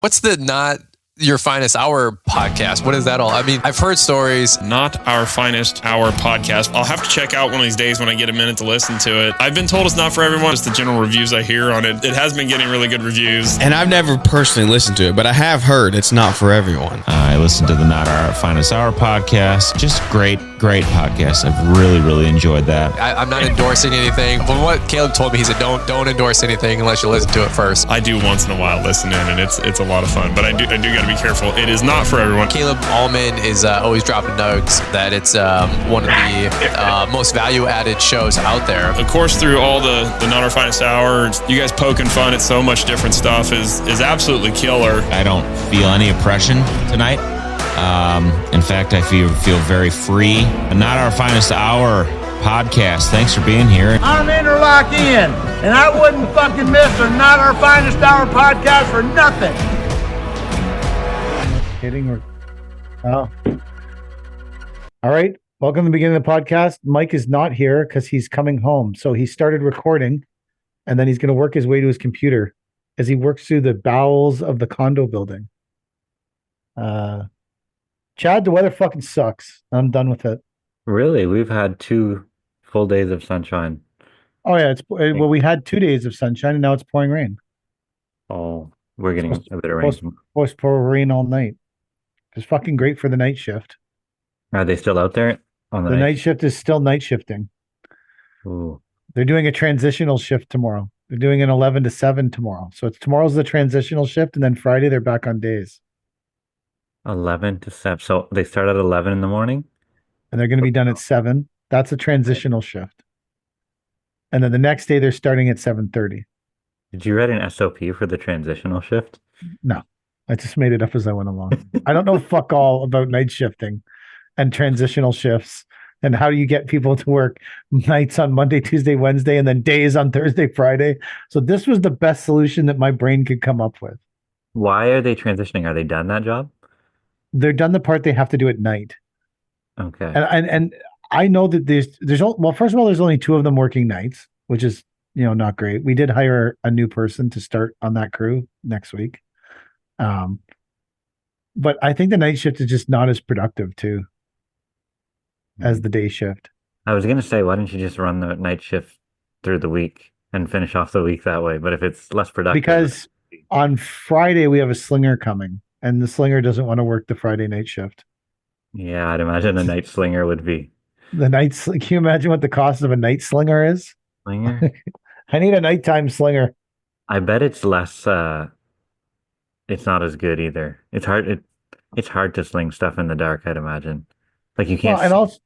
What's the Not Your Finest Hour podcast? What is that all? I mean, I've heard stories. Not Our Finest Hour podcast. I'll have to check out one of these days when I get a minute to listen to it. I've been told it's not for everyone. Just the general reviews I hear on it. It has been getting really good reviews. And I've never personally listened to it, but I have heard it's not for everyone. I listened to the Not Our Finest Hour podcast. Just great podcast. I've really enjoyed that. I'm not endorsing anything. But what Caleb told me, he said, don't endorse anything unless you listen to it first. I do once in a while listen in, and it's a lot of fun. But I do got to be careful. It is not for everyone. Caleb Allman is always dropping nugs that it's one of the most value-added shows out there. Of course, through all the Not Our Finest Hour, you guys poking fun at so much different stuff is absolutely killer. I don't feel any oppression tonight. In fact, I feel very free. Not Our Finest Hour podcast. Thanks for being here. I'm Interlock in, and I wouldn't fucking miss a Not Our Finest Hour podcast for nothing. Kidding or oh. All right. Welcome to the beginning of the podcast. Mike is not here because he's coming home. So he started recording and then he's going to work his way to his computer as he works through the bowels of the condo building. Chad, the weather fucking sucks. I'm done with it. Really? We've had 2 full days of sunshine. Oh yeah, well, we had 2 days of sunshine and now it's pouring rain. Oh, we're getting a bit of rain. Supposed to pour rain all night. It's fucking great for the night shift. Are they still out there on the night shift is still night shifting. Ooh. They're doing a transitional shift tomorrow. They're doing an 11 to 7 tomorrow. So tomorrow's the transitional shift, and then Friday they're back on days. 11 to 7. So they start at 11 in the morning? And they're going to be done at 7. That's a transitional shift. And then the next day they're starting at 7:30. Did you write an SOP for the transitional shift? No. I just made it up as I went along. I don't know fuck all about night shifting and transitional shifts and how do you get people to work nights on Monday, Tuesday, Wednesday, and then days on Thursday, Friday. So this was the best solution that my brain could come up with. Why are they transitioning? Are they done that job? They're done the part they have to do at night. Okay. And I know that well, first of all, there's only 2 of them working nights, which is, not great. We did hire a new person to start on that crew next week. But I think the night shift is just not as productive too as the day shift. I was going to say, why don't you just run the night shift through the week and finish off the week that way? But if it's less productive. Because on Friday we have a slinger coming and the slinger doesn't want to work the Friday night shift. Yeah, I'd imagine a night slinger would be. Can you imagine what the cost of a night slinger is? Slinger? I need a nighttime slinger. I bet it's less, it's not as good either. It's hard to sling stuff in the dark, I'd imagine. Like you can't. Well, and also,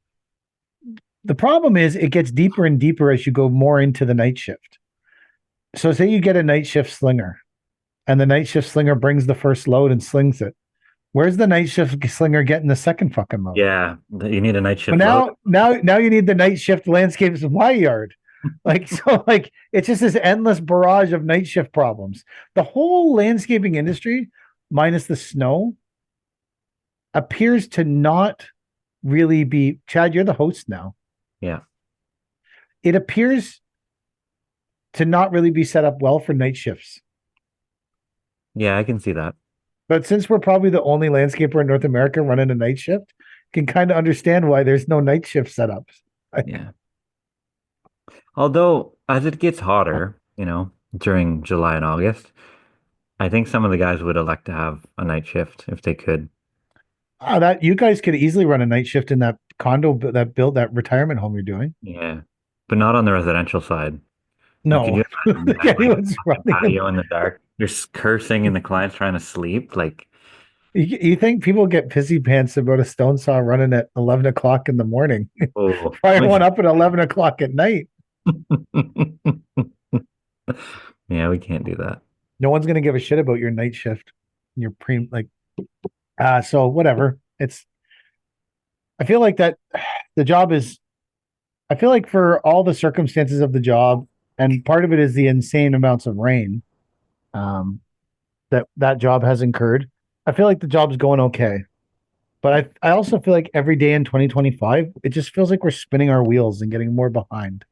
the problem is it gets deeper and deeper as you go more into the night shift. So say you get a night shift slinger and the night shift slinger brings the first load and slings it. Where's the night shift slinger getting the second fucking load? Yeah, you need a night shift. But now you need the night shift landscape supply yard. It's just this endless barrage of night shift problems. The whole landscaping industry, minus the snow, appears to not really be. Chad, you're the host now. Yeah. It appears to not really be set up well for night shifts. Yeah, I can see that. But since we're probably the only landscaper in North America running a night shift, can kind of understand why there's no night shift setups. Yeah. Although, as it gets hotter, during July and August, I think some of the guys would elect to have a night shift if they could. That you guys could easily run a night shift in that condo, that retirement home you're doing. Yeah, but not on the residential side. No. Could you imagine patio in the dark? You're cursing and the client's trying to sleep. Like, you think people get pissy pants about a stone saw running at 11 o'clock in the morning? Oh, Fire one up at 11 o'clock at night. Yeah, we can't do that. No one's gonna give a shit about your night shift. Your so whatever. I feel like that the job is. I feel like for all the circumstances of the job, and part of it is the insane amounts of rain, that job has incurred. I feel like the job's going okay, but I also feel like every day in 2025, it just feels like we're spinning our wheels and getting more behind.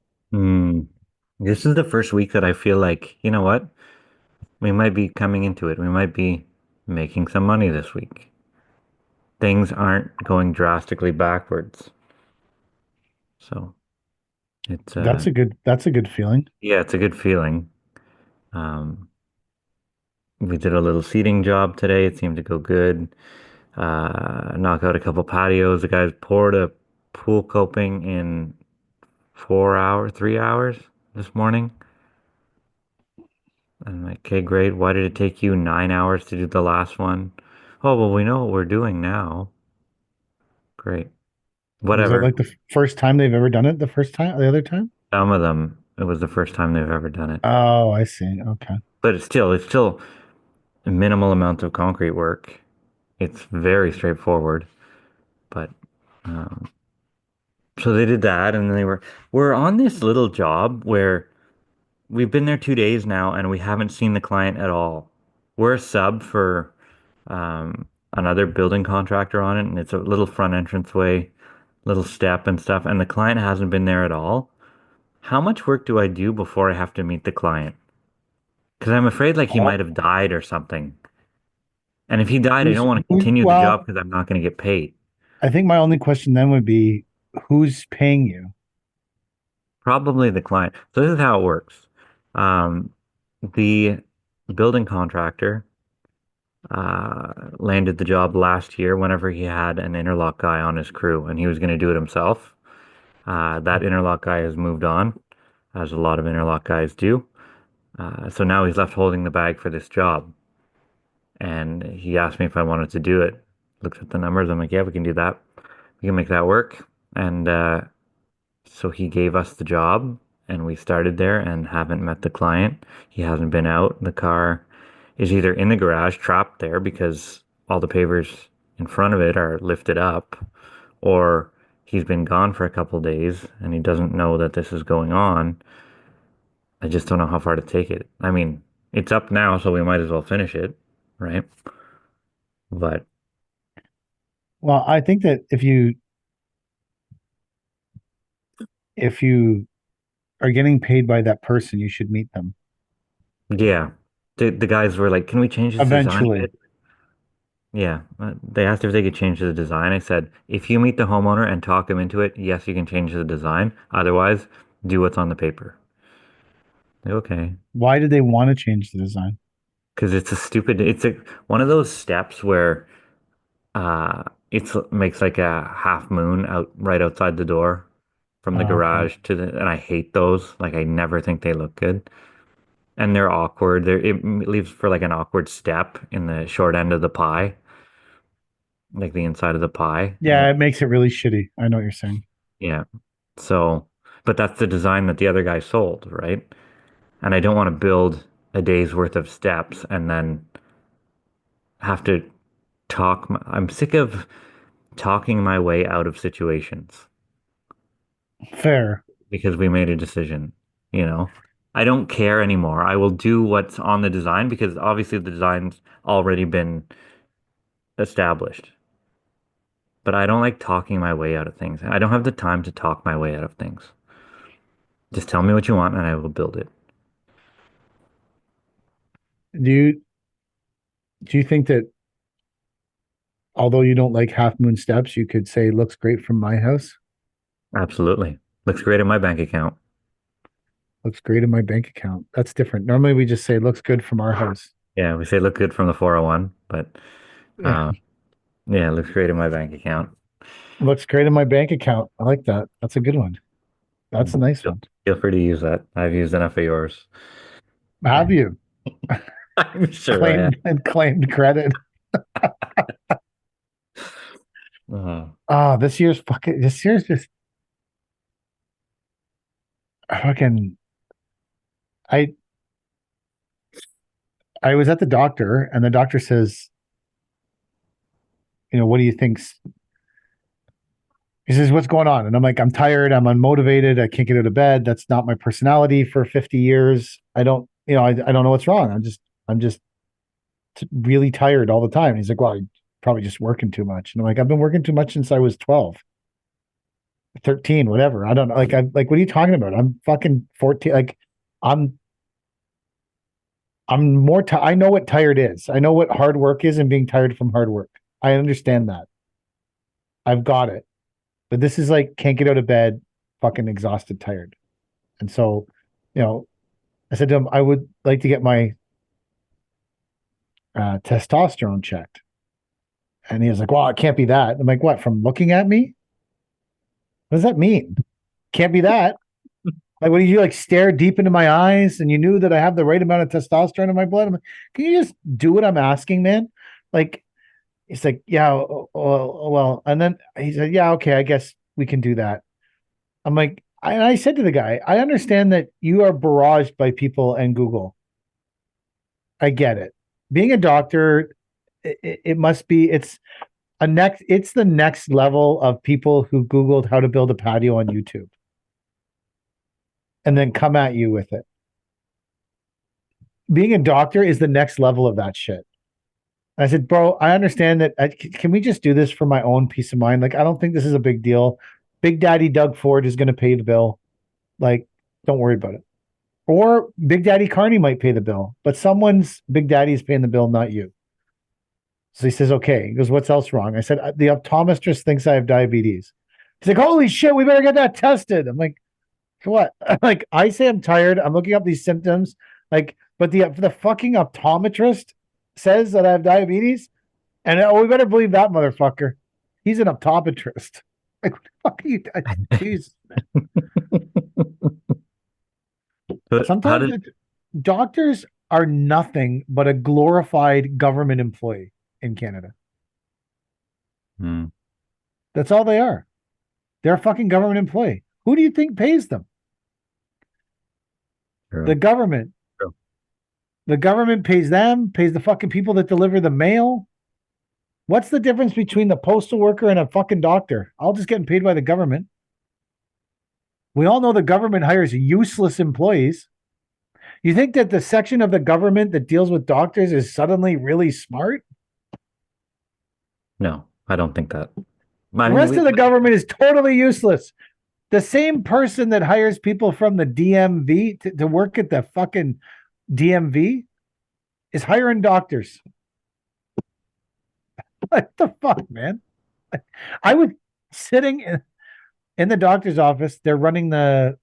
This is the first week that I feel like, you know what? We might be coming into it. We might be making some money this week. Things aren't going drastically backwards. So it's That's a good feeling. yeah, it's a good feeling. Um, we did a little seating job today. It seemed to go good. Knock out a couple patios. The guys poured a pool coping in 4 hours, 3 hours this morning. I'm like, okay, great. Why did it take you 9 hours to do the last one? Oh, well, we know what we're doing now. Great. Was that Whatever. like the first time they've ever done it? The first time, the other time? Some of them, it was the first time they've ever done it. Oh, I see. Okay. But it's still a minimal amount of concrete work. It's very straightforward. But um, so they did that, and then we're on this little job where we've been there 2 days now, and we haven't seen the client at all. We're a sub for another building contractor on it, and it's a little front entranceway, little step and stuff, and the client hasn't been there at all. How much work do I do before I have to meet the client? Because I'm afraid like he Oh, might have died or something. And if he died, I don't want to who's continue the job well, because I'm not going to get paid. I think my only question then would be who's paying you? Probably the client. So this is how it works. Um, the building contractor landed the job last year whenever he had an interlock guy on his crew and he was going to do it himself. That interlock guy has moved on, as a lot of interlock guys do. So now he's left holding the bag for this job. And he asked me if I wanted to do it. Looked at the numbers. I'm like, yeah, we can do that. We can make that work. And so he gave us the job and we started there and haven't met the client. He hasn't been out. The car is either in the garage trapped there because all the pavers in front of it are lifted up, or he's been gone for a couple days and he doesn't know that this is going on. I just don't know how far to take it. I mean, it's up now, so we might as well finish it, right? But Well, I think that if you are getting paid by that person, you should meet them yeah, the guys were like, "Can we change this design a eventually. bit?" Yeah, they asked if they could change the design. I said, if you meet the homeowner and talk him into it, yes, you can change the design. Otherwise, do what's on the paper. Like, okay, Why did they want to change the design? because it's a one of those steps where it's makes like a half moon out right outside the door from the Okay. garage to the, and I hate those. Like I never think they look good. And they're awkward. It leaves for like an awkward step in the short end of the pie, like the inside of the pie. And Yeah, it makes it really shitty. I know what you're saying. yeah. So, but that's the design that the other guy sold, right? And I don't want to build a day's worth of steps and then have to I'm sick of talking my way out of situations Fair. because we made a decision, you know? I don't care anymore. I will do what's on the design because obviously the design's already been established. But I don't like talking my way out of things. I don't have the time to talk my way out of things. Just tell me what you want and I will build it. Do you do you think that although you don't like half moon steps, you could say looks great from my house? Absolutely. Looks great in my bank account. Looks great in my bank account. That's different. Normally we just say looks good from our house. Yeah, we say look good from the 401, but Yeah. uh, yeah, looks great in my bank account. Looks great in my bank account. I like that. That's a good one. That's a nice Feel, one. feel free to use that. I've used enough of yours. Have you I'm sure I have. claimed credit? Uh, Oh, this year's just fucking I I was at the doctor and the doctor says, what do you think? He says, what's going on? And I'm like, I'm tired. I'm unmotivated. I can't get out of bed. That's not my personality for 50 years. I don't know what's wrong. I'm just really tired all the time. And he's like, well, you're probably just working too much. And I'm like, I've been working too much since I was 12, 13, whatever. I don't know. Like, I'm like, what are you talking about? I'm fucking 14. Like, I'm I'm more I know what tired is. I know what hard work is and being tired from hard work. I understand that. I've got it. But this is like can't get out of bed, fucking exhausted, tired. And so, I said to him, I would like to get my testosterone checked. And he was like, well, it can't be that. I'm like, what, from looking at me? What does that mean? Can't be that. Like, when you like stare deep into my eyes and you knew that I have the right amount of testosterone in my blood? I'm like, can you just do what I'm asking, man? Like, he's like, yeah, well. And then he said, yeah, okay, I guess we can do that. I'm like, I said to the guy, I understand that you are barraged by people and Google. I get it. Being a doctor, it must be, it's the next level of people who Googled how to build a patio on YouTube and then come at you with it. Being a doctor is the next level of that shit. I said, bro, I understand that. Can we just do this for my own peace of mind? Like, I don't think this is a big deal. Big Daddy Doug Ford is going to pay the bill. Like, don't worry about it. Or Big Daddy Carney might pay the bill, but someone's Big Daddy is paying the bill, not you. So he says, okay. He goes, what's else wrong? I said, the optometrist thinks I have diabetes. He's like, holy shit, we better get that tested. I'm like, what? Like, I say I'm tired. I'm looking up these symptoms. Like, but the fucking optometrist says that I have diabetes. And we better believe that motherfucker. He's an optometrist. Like, what the fuck are you? Jesus, man. But Sometimes doctors are nothing but a glorified government employee in Canada. That's all they are. They're a fucking government employee. Who do you think pays them? True. The government. True. The government pays them, pays the fucking people that deliver the mail. What's the difference between the postal worker and a fucking doctor? All just getting paid by the government. We all know the government hires useless employees. You think that the section of the government that deals with doctors is suddenly really smart? No, I don't think that. The rest of the government is totally useless. The same person that hires people from the DMV to work at the fucking DMV is hiring doctors. What the fuck, man? I was sitting in the doctor's office. They're running the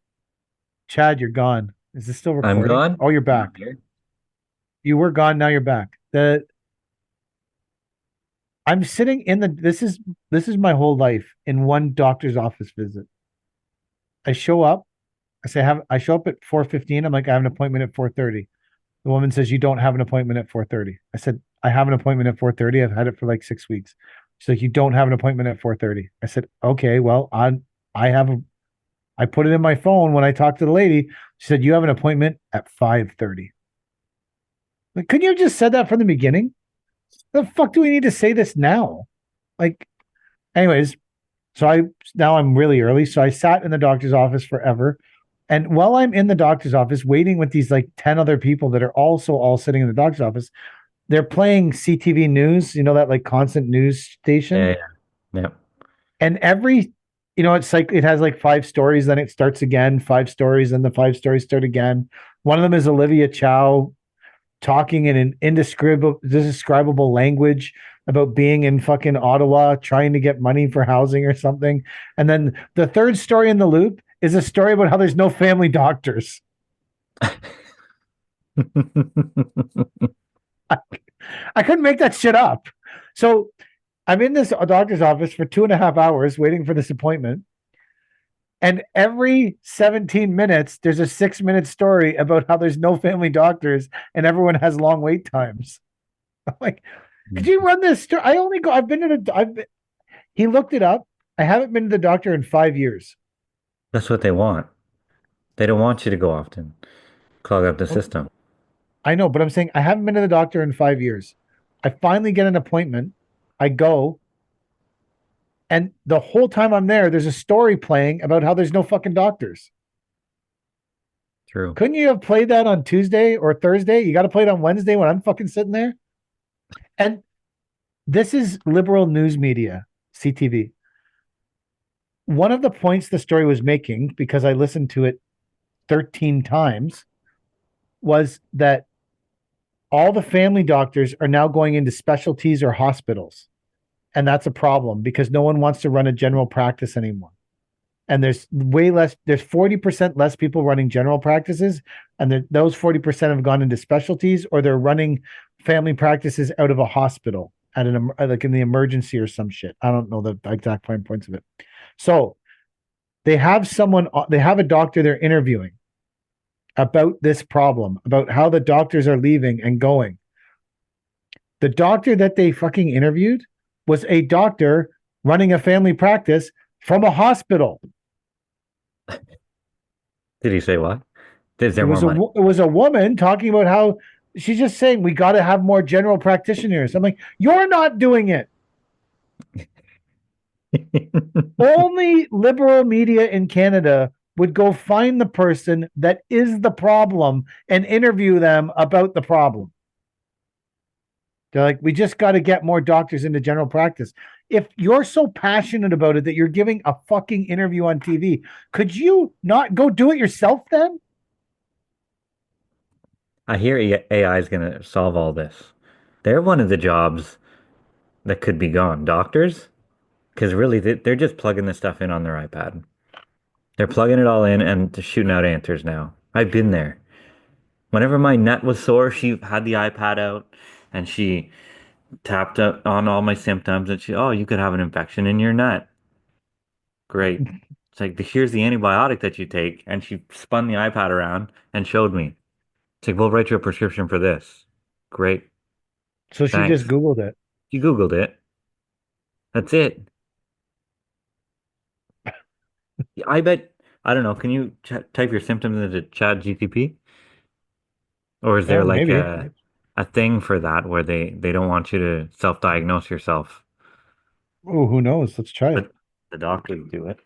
Chad, you're gone. Is this still recording? I'm gone. Oh, you're back. You were gone. Now you're back. I'm sitting in this is my whole life in one doctor's office visit. I show up. I show up at 4:15. I'm like, I have an appointment at 4:30. The woman says, you don't have an appointment at 4:30. I said, I have an appointment at 4:30. I've had it for like 6 weeks. She's like, you don't have an appointment at 4:30. I said, okay, well, I put it in my phone when I talked to the lady. She said, you have an appointment at 5:30. Like, couldn't you have just said that from the beginning? The fuck do we need to say this now? Like, anyways, now I'm really early. So I sat in the doctor's office forever. And while I'm in the doctor's office waiting with these like 10 other people that are also all sitting in the doctor's office, they're playing CTV News, that like constant news station. Yeah. And it's like it has like 5 stories, then it starts again, 5 stories, and the 5 stories start again. One of them is Olivia Chow talking in an indescribable language about being in fucking Ottawa, trying to get money for housing or something. And then the third story in the loop is a story about how there's no family doctors. I couldn't make that shit up. So I'm in this doctor's office for 2.5 hours waiting for this appointment. And every 17 minutes, there's a 6-minute story about how there's no family doctors and everyone has long wait times. I'm like, could you run this? He looked it up. I haven't been to the doctor in 5 years. That's what they want. They don't want you to go often. Clog up the system. I know, but I'm saying I haven't been to the doctor in 5 years. I finally get an appointment. I go. And the whole time I'm there, there's a story playing about how there's no fucking doctors. True. Couldn't you have played that on Tuesday or Thursday? You got to play it on Wednesday when I'm fucking sitting there. And this is liberal news media, CTV. One of the points the story was making, because I listened to it 13 times, was that all the family doctors are now going into specialties or hospitals. And that's a problem because no one wants to run a general practice anymore. And there's 40% less people running general practices. And those 40% have gone into specialties, or they're running family practices out of a hospital like in the emergency or some shit. I don't know the exact fine points of it. So they have a doctor they're interviewing about this problem, about how the doctors are leaving and going. The doctor that they fucking interviewed was a doctor running a family practice from a hospital. Did he say what? Is there It was more money? it was a woman talking about how she's just saying we got to have more general practitioners. I'm like, you're not doing it. Only liberal media in Canada would go find the person that is the problem and interview them about the problem. They're like, we just got to get more doctors into general practice. If you're so passionate about it that you're giving a fucking interview on TV, could you not go do it yourself then? I hear AI is going to solve all this. They're one of the jobs that could be gone. Doctors, because really they're just plugging this stuff in on their iPad. They're plugging it all in and shooting out answers now. I've been there. Whenever my neck was sore, she had the iPad out and she tapped on all my symptoms and oh, you could have an infection in your nut. Great. It's like, here's the antibiotic that you take. And she spun the iPad around and showed me. It's like, we'll write you a prescription for this. Great. So she Thanks. just Googled it. You Googled it. That's it. I bet, I don't know, can you type your symptoms into Chat GTP? Or is there like maybe. a thing for that where they don't want you to self-diagnose yourself? Oh, who knows? Let's try it. But the doctors do it.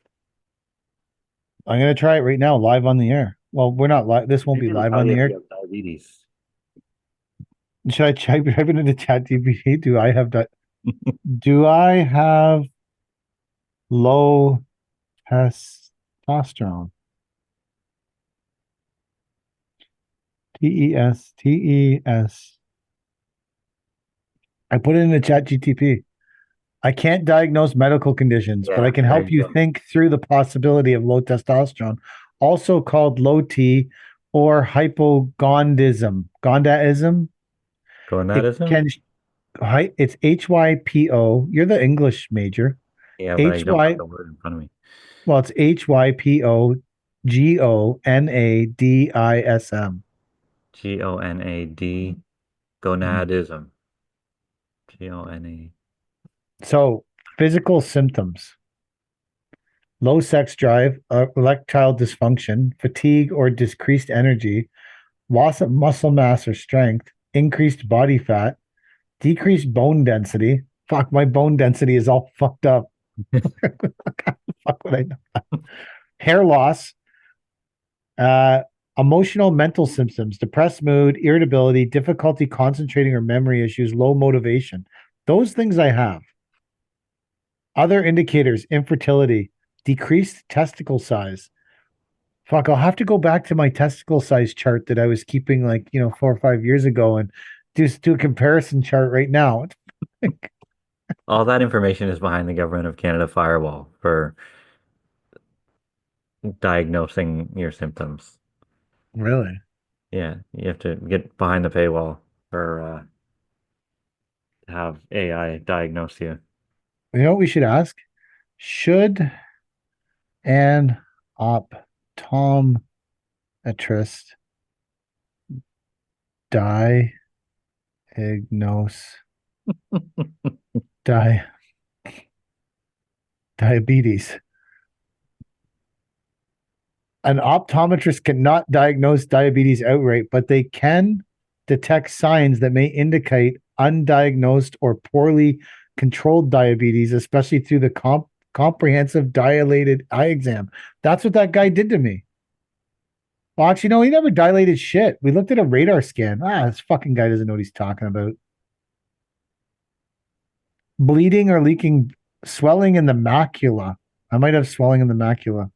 I'm going to try it right now, live on the air. Well, we're not live. This won't be Maybe it'll live tell on the you if air. you have diabetes. Should I type it into ChatGPT? Do I have low testosterone? TES. I put it in the ChatGPT. I can't diagnose medical conditions, but I can help you think through the possibility of low testosterone, also called low T or hypogonadism. Gondadism. It's HYPO. You're the English major. Yeah, but I don't have the word in front of me. Well, it's HYPOGONADISM. GONAD gonadism. GONA. So, physical symptoms: low sex drive, erectile dysfunction, fatigue or decreased energy, loss of muscle mass or strength, increased body fat, decreased bone density. Fuck, my bone density is all fucked up. Fuck what I know. Hair loss, emotional mental symptoms, depressed mood, irritability, difficulty concentrating or memory issues, low motivation. Those things I have. Other indicators: infertility, decreased testicle size. Fuck, I'll have to go back to my testicle size chart that I was keeping 4 or 5 years ago and just do a comparison chart right now. All that information is behind the Government of Canada firewall for diagnosing your symptoms. Really? Yeah, you have to get behind the paywall for have AI diagnose you. You know what we should ask? Should an optometrist diagnose diabetes? An optometrist cannot diagnose diabetes outright, but they can detect signs that may indicate undiagnosed or poorly controlled diabetes, especially through the comprehensive dilated eye exam. That's what that guy did to me. Well, actually, no, he never dilated shit. We looked at a radar scan. This fucking guy doesn't know what he's talking about. Bleeding or leaking, swelling in the macula. I might have swelling in the macula.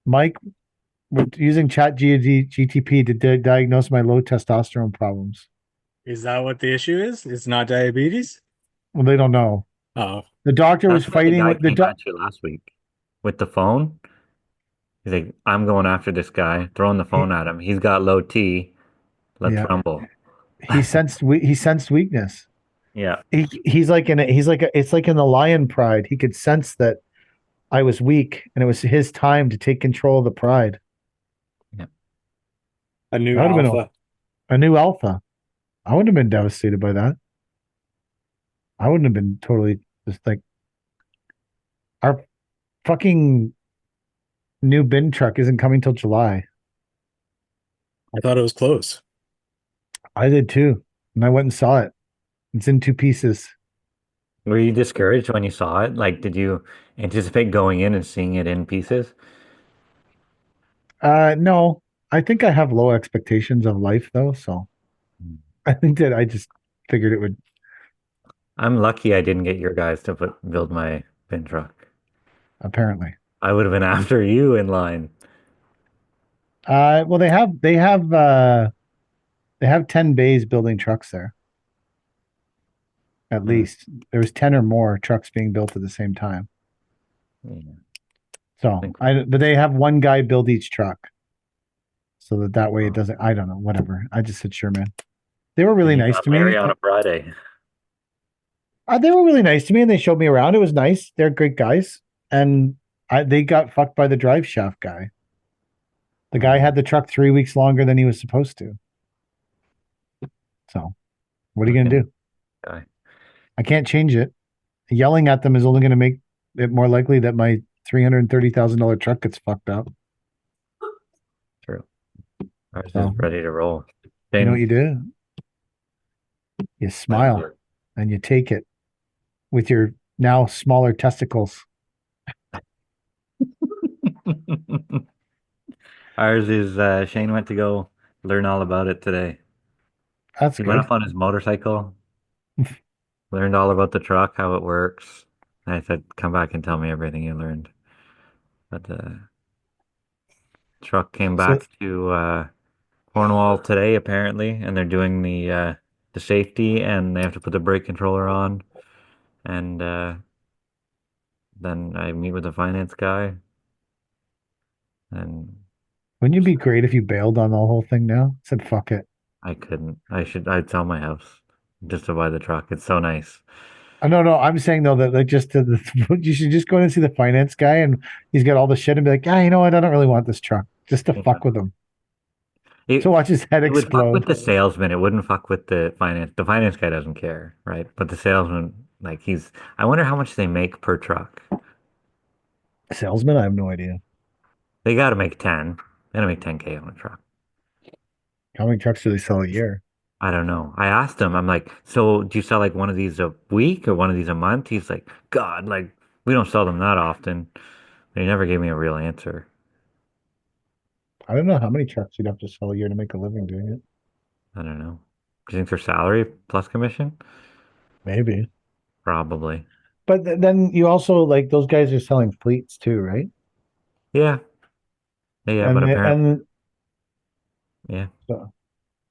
Mike, with using GTP to diagnose my low testosterone problems. Is that what the issue is? It's not diabetes? Well, they don't know. Oh, The doctor was That's why the fighting guy with the came at you last week with the phone. He's like, I'm going after this guy, throwing the phone at him. He's got low T. Let's yeah. rumble. He sensed weakness. Yeah. He's like it's like in the lion pride. He could sense that I was weak and it was his time to take control of the pride. Yeah. a new That would have been alpha. a new alpha. I wouldn't have been devastated by that. I wouldn't have been totally just like our fucking new bin truck isn't coming till July. I thought it was close. I did too. And I went and saw it. It's in two pieces. Were you discouraged when you saw it? Like, did you anticipate going in and seeing it in pieces? No, I think I have low expectations of life though. So I think that I just figured it would. I'm lucky I didn't get your guys to build my bin truck. Apparently. I would have been after you in line. Well, they have 10 bays building trucks there. At Hmm. least there was 10 or more trucks being built at the same time. Yeah. So Think- but they have one guy build each truck, so that way it doesn't. I don't know, whatever. I just said sure, man. They were really You nice got to Larry me. on a Friday. They were really nice to me, and they showed me around. It was nice. They're great guys, and they got fucked by the drive shaft guy. The guy had the truck 3 weeks longer than he was supposed to. So, what are you gonna Okay. do? Guy. I can't change it. Yelling at them is only going to make it more likely that my $330,000 truck gets fucked up. True. Ours So, is ready to roll. you know what Shane, you do? You smile and you take it with your now smaller testicles. Ours is Shane went to go learn all about it today. That's He went good. up on his motorcycle, learned all about the truck, how it works. And I said, come back and tell me everything you learned. But the truck came So back to Cornwall today, apparently, and they're doing the safety, and they have to put the brake controller on. And then I meet with the finance guy, and wouldn't it be great if you bailed on the whole thing now? Said fuck it. I couldn't. I'd sell my house just to buy the truck. It's so nice. No. I'm saying though that like you should just go in and see the finance guy, and he's got all the shit, and be like, yeah, you know what? I don't really want this truck, just to Yeah. fuck with him, to It watch his head it would fuck with explode. the salesman. It wouldn't fuck with the finance. The finance guy doesn't care, right? But the salesman, like I wonder how much they make per truck. Salesman, I have no idea. They got to make 10. They got to make 10K on a truck. How many trucks do they sell a year? I don't know. I asked him, I'm like, so do you sell like one of these a week or one of these a month? He's like, God, like we don't sell them that often. But he never gave me a real answer. I don't know how many trucks you'd have to sell a year to make a living doing it. I don't know. Do you think their salary plus commission? Maybe. Probably. But then you also like those guys are selling fleets too, right? Yeah. Yeah, but And apparently, and yeah. so,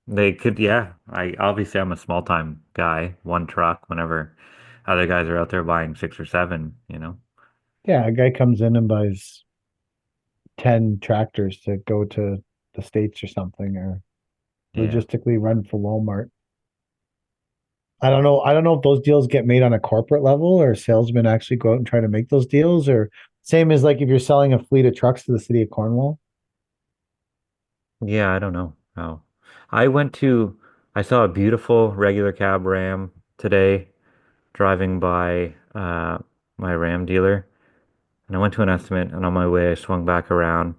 They could, yeah. I obviously I'm a small time guy, one truck whenever other guys are out there buying six or seven, you know. yeah, a guy comes in and buys 10 tractors to go to the States or something, or Yeah. logistically run for Walmart. I don't know. I don't know if those deals get made on a corporate level or salesmen actually go out and try to make those deals, or same as like if you're selling a fleet of trucks to the city of Cornwall. Yeah, I don't know how. I went to I saw a beautiful regular cab Ram today driving by my Ram dealer, and I went to an estimate, and on my way I swung back around,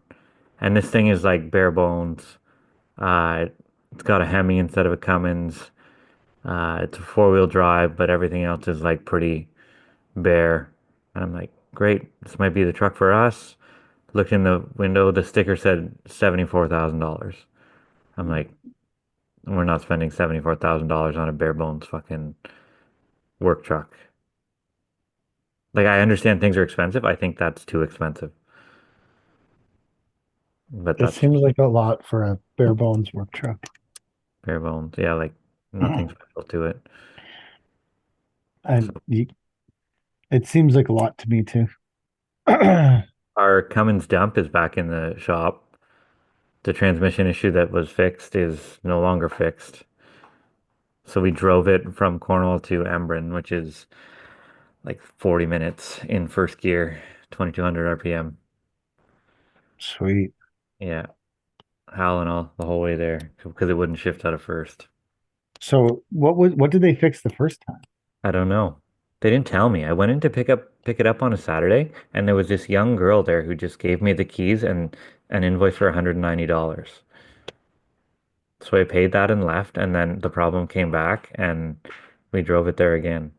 and this thing is like bare bones. It's got a Hemi instead of a Cummins. It's a four-wheel drive, but everything else is like pretty bare. And I'm like, great, this might be the truck for us. Looked in the window, the sticker said $74,000. I'm like, we're not spending $74,000 on a bare bones fucking work truck. Like, I understand things are expensive. I think that's too expensive. but It that's seems like a lot for a bare bones work truck. bare bones. Yeah, like nothing special to it. So And it seems like a lot to me too. So our Cummins dump is back in the shop. The transmission issue that was fixed is no longer fixed. So we drove it from Cornwall to Embrun, which is like 40 minutes in first gear, 2200 RPM. sweet. Yeah, howling all the whole way there because it wouldn't shift out of first. So what did they fix the first time? I don't know. They didn't tell me. I went in to pick it up on a Saturday, and there was this young girl there who just gave me the keys and an invoice for $190. So I paid that and left, and then the problem came back, and we drove it there again.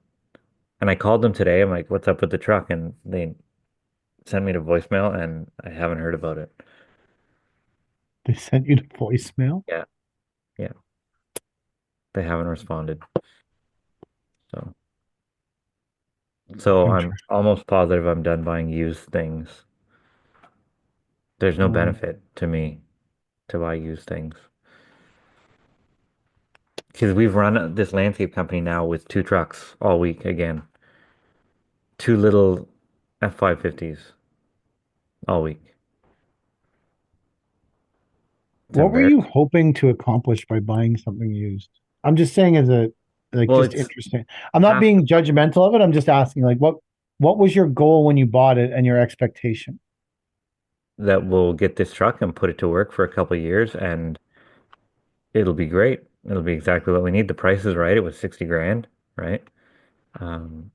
And I called them today. I'm like, "What's up with the truck?" And they sent me to voicemail, and I haven't heard about it. They sent you to voicemail? Yeah, yeah, they haven't responded. So, so I'm Interesting. almost positive I'm done buying used things. There's no benefit to me to buy used things. Because we've run this landscape company now with two trucks all week again. Two little F550s all week. It's What were you embarrassing. hoping to accomplish by buying something used? I'm just saying as a like Well, just it's interesting. I'm not half being judgmental of it. I'm just asking like what was your goal when you bought it and your expectation? that we'll get this truck and put it to work for a couple of years and it'll be great. It'll be exactly what we need. The price is right. It was 60 grand, right? Um,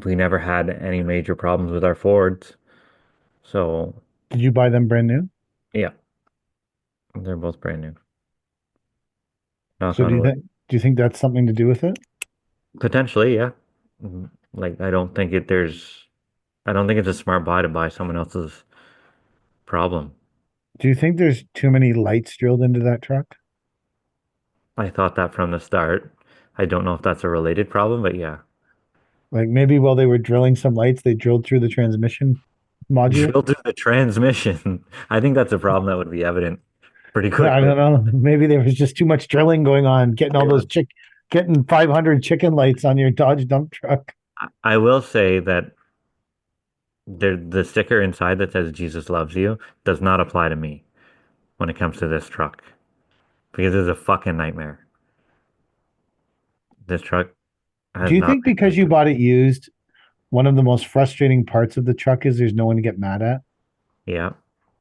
we never had any major problems with our Fords. So Did you buy them brand new? yeah, they're both brand new. Knock So on wood. do you think that's something to do with it? Potentially, yeah. Like I don't think it's a smart buy to buy someone else's problem. Do you think there's too many lights drilled into that truck? I thought that from the start. I don't know if that's a related problem, but yeah. Like maybe while they were drilling some lights, they drilled through the transmission module. Drill through the transmission. I think that's a problem that would be evident pretty I quickly. don't know. Maybe there was just too much drilling going on, getting all those getting 500 chicken lights on your Dodge dump truck. I will say that the sticker inside that says Jesus loves you does not apply to me when it comes to this truck because it's a fucking nightmare. This truck Do has you not think been because good you to me. bought it used, one of the most frustrating parts of the truck is there's no one to get mad at? Yeah.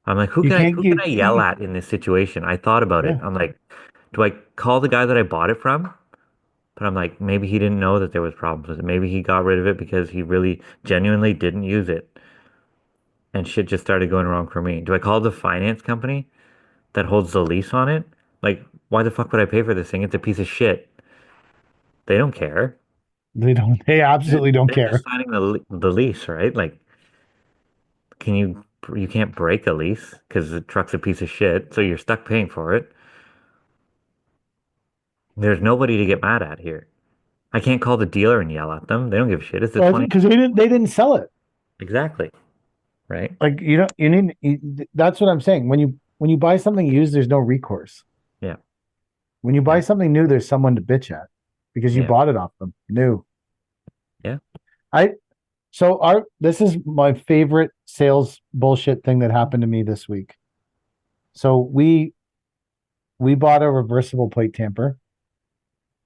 I'm like, You can't who can you, I yell at in this situation? I thought about it. yeah. I'm like, do I call the guy that I bought it from? But I'm like, maybe he didn't know that there was problems with it. Maybe he got rid of it because he really genuinely didn't use it. And shit just started going wrong for me. Do I call the finance company that holds the lease on it? Like, why the fuck would I pay for this thing? It's a piece of shit. They don't care. They absolutely don't They're just care. signing the lease, right? Like, can you can't break a lease because the truck's a piece of shit, so you're stuck paying for it. There's nobody to get mad at here. I can't call the dealer and yell at them. They don't give a shit. It's a Well, 20. because they didn't sell it. Exactly. Right? Like that's what I'm saying. When you buy something used, there's no recourse. Yeah. When you buy Yeah. something new, there's someone to bitch at because you Yeah. bought it off them new. Yeah. I so our this is my favorite sales bullshit thing that happened to me this week. So we bought a reversible plate tamper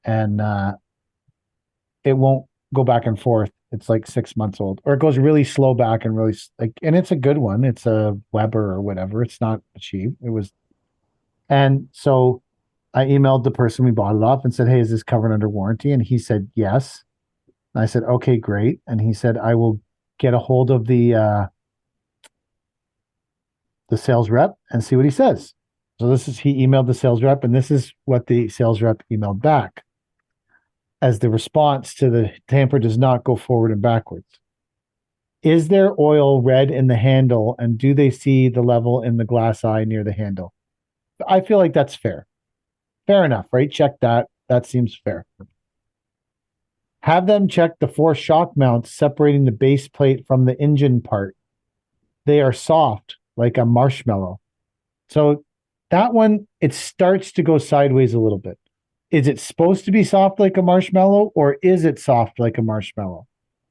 and it won't go back and forth. It's like 6 months old, or it goes really slow back and really like, and it's a good one. It's a Weber or whatever. It's not cheap. It was, and so I emailed the person we bought it off and said, "Hey, is this covered under warranty?" And he said, "Yes." And I said, "Okay, great." And he said, "I will get a hold of the sales rep and see what he says." So he emailed the sales rep, and this is what the sales rep emailed back as the response to the tamper does not go forward and backwards. Is there oil red in the handle, and do they see the level in the glass eye near the handle? I feel like that's fair. Fair enough, right? Check that. That seems fair. Have them check the four shock mounts separating the base plate from the engine part. They are soft, like a marshmallow. So that one, it starts to go sideways a little bit. Is it supposed to be soft like a marshmallow, or is it soft like a marshmallow?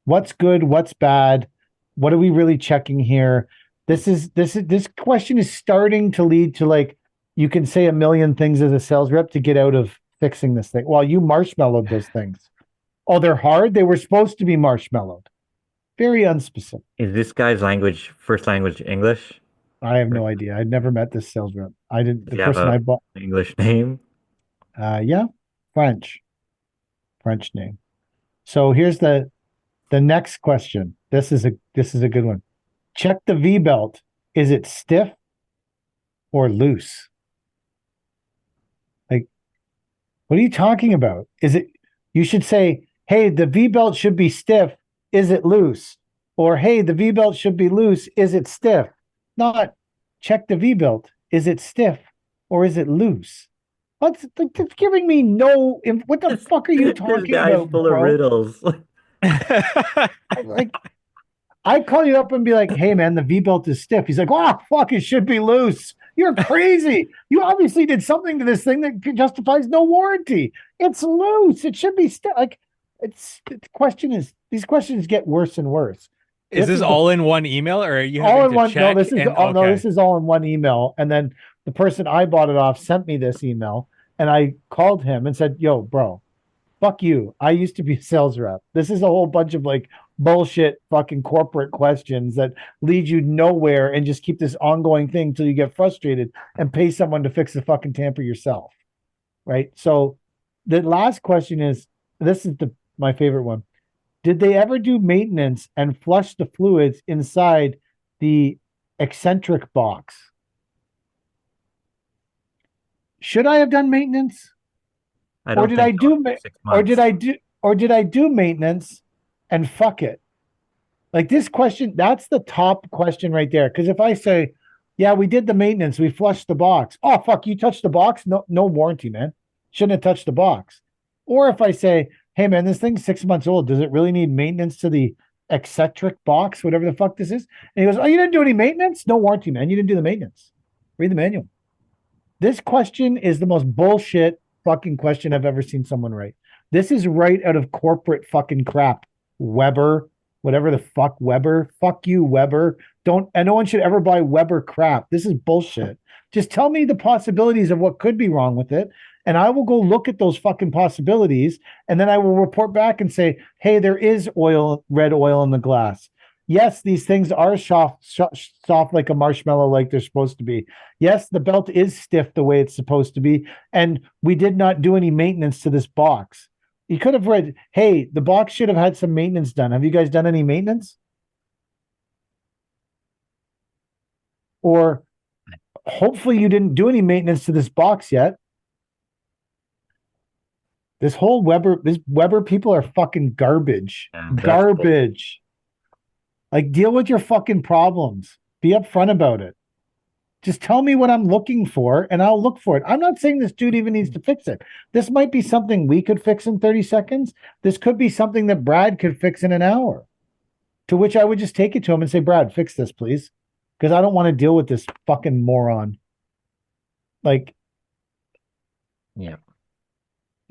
What's good? What's bad? What are we really checking here? This question is starting to lead to, like, you can say a million things as a sales rep to get out of fixing this thing. Well, you marshmallowed those things. Oh, they're hard. They were supposed to be marshmallowed. Very unspecific. Is this guy's language first language English? I have Or no idea. I'd never met this sales rep. I didn't. does The he have person a I bought. English name? Yeah, French name. So here's the next question. This is a good one. Check the V belt. Is it stiff or loose? Like, what are you talking about? Is it? You should say, "Hey, the V belt should be stiff. Is it loose?" Or, "Hey, the V belt should be loose. Is it stiff?" Not check the V belt. Is it stiff or is it loose? What's it's giving me no. What the fuck are you This talking guy's about, full of bro? riddles. Like, I call you up and be like, "Hey, man, the V belt is stiff." He's like, "Oh, fuck, it should be loose." You're crazy. You obviously did something to this thing that justifies no warranty. It's loose. It should be stiff. Like, the question is, these questions get worse and worse. Is this all in one email, or are you all having in to one? check? No, this is and, no, okay. this is all in one email. And then the person I bought it off sent me this email, and I called him and said, "Yo, bro, fuck you. I used to be a sales rep. This is a whole bunch of like bullshit fucking corporate questions that lead you nowhere and just keep this ongoing thing until you get frustrated and pay someone to fix the fucking tamper yourself." Right? So the last question is, this is my favorite one. Did they ever do maintenance and flush the fluids inside the eccentric box? Should I have done maintenance? I Or don't did think I so do after ma- 6 months. or did I do maintenance and fuck it? Like, this question, that's the top question right there. Because if I say, "Yeah, we did the maintenance, we flushed the box." Oh, fuck, you touched the box? No warranty, man. Shouldn't have touched the box. Or if I say, "Hey, man, this thing's 6 months old. Does it really need maintenance to the eccentric box, whatever the fuck this is?" And he goes, "Oh, you didn't do any maintenance? No warranty, man. You didn't do the maintenance. Read the manual." This question is the most bullshit fucking question I've ever seen someone write. This is right out of corporate fucking crap. Weber, whatever the fuck, Weber. Fuck you, Weber. And no one should ever buy Weber crap. This is bullshit. Just tell me the possibilities of what could be wrong with it, and I will go look at those fucking possibilities, and then I will report back and say, "Hey, there is red oil in the glass. Yes, these things are soft like a marshmallow, like they're supposed to be. Yes, the belt is stiff the way it's supposed to be, and we did not do any maintenance to this box." You could have read, "Hey, the box should have had some maintenance done. Have you guys done any maintenance?" Or, "Hopefully you didn't do any maintenance to this box yet." This Weber people are fucking garbage. Yeah, that's Garbage. Like, deal with your fucking problems. Be upfront about it. Just tell me what I'm looking for and I'll look for it. I'm not saying this dude even needs to fix it. This might be something we could fix in 30 seconds. This could be something that Brad could fix in an hour. To which I would just take it to him and say, "Brad, fix this, please." Because I don't want to deal with this fucking moron. Like, yeah.